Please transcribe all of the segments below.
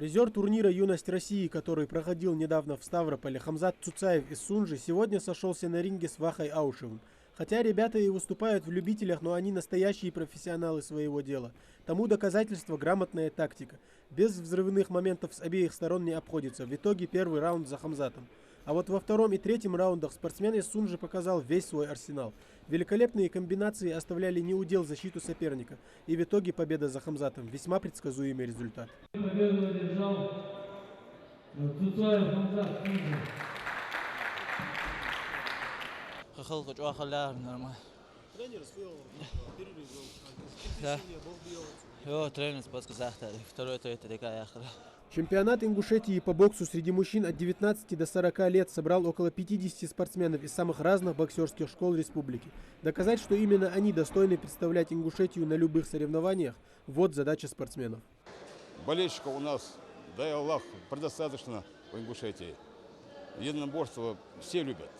Призер турнира «Юность России», который проходил недавно в Ставрополе, Хамзат Цуцаев из Сунжи, сегодня сошелся на ринге с Вахой Аушевым. Хотя ребята и выступают в любителях, но они настоящие профессионалы своего дела. Тому доказательство грамотная тактика. Без взрывных моментов с обеих сторон не обходится. В итоге первый раунд за Хамзатом. А вот во втором и третьем раундах спортсмен из Сунжи показал весь свой арсенал. Великолепные комбинации оставляли неудел защиту соперника. И в итоге победа за Хамзатом. Весьма предсказуемый результат. Победу одержал Цуцаев Хамзат. Нормально. Тренер свел перерыв. Да. Тренер подсказал. Второй, третий, такая. Чемпионат Ингушетии по боксу среди мужчин от 19 до 40 лет собрал около 50 спортсменов из самых разных боксерских школ республики. Доказать, что именно они достойны представлять Ингушетию на любых соревнованиях – вот задача спортсменов. Болельщиков у нас, дай Аллах, предостаточно в Ингушетии. Единоборство все любят.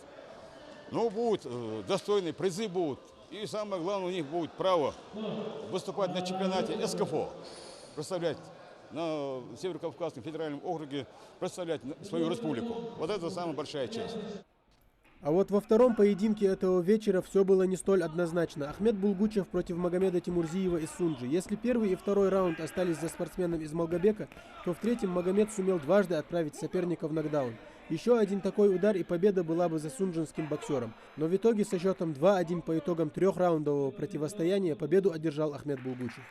Но будут достойные призы будут. И самое главное, у них будет право выступать на чемпионате СКФО, представлять на Северо-Кавказском федеральном округе, представлять свою республику. Вот это самая большая честь. А вот во втором поединке этого вечера все было не столь однозначно. Ахмед Булгучев против Магомеда Тимурзиева из Сунжи. Если первый и второй раунд остались за спортсменом из Малгобека, то в третьем Магомед сумел дважды отправить соперника в нокдаун. Еще один такой удар и победа была бы за сунжинским боксером. Но в итоге со счетом 2-1 по итогам трехраундового противостояния победу одержал Ахмед Булгучев.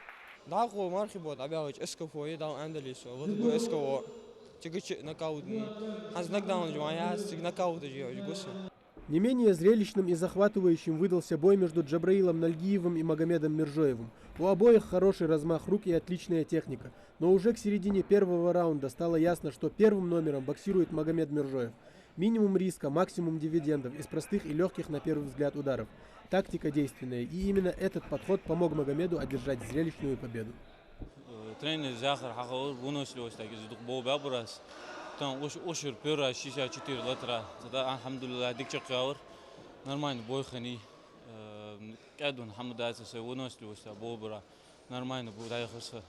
Не менее зрелищным и захватывающим выдался бой между Джабраилом Нальгиевым и Магомедом Миржоевым. У обоих хороший размах рук и отличная техника. Но уже к середине первого раунда стало ясно, что первым номером боксирует Магомед Миржоев. Минимум риска, максимум дивидендов из простых и легких на первый взгляд ударов. Тактика действенная, и именно этот подход помог Магомеду одержать зрелищную победу. Тренер Захар Хахаур выносливость так из Бобабрас. Там ошир пера 64 литра. Тогда алхамдулилlah дикчакаур. Нормально бой хани. Кадун хамдается свой выносливость Бобра. Нормально будет ехать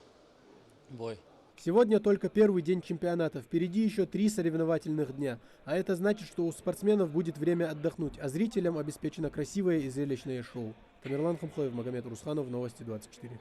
бой. Сегодня только первый день чемпионата, впереди еще 3 соревновательных дня, а это значит, что у спортсменов будет время отдохнуть, а зрителям обеспечено красивое и зрелищное шоу. Тамерлан Хамхоев, Магомед Русханов, Новости 24.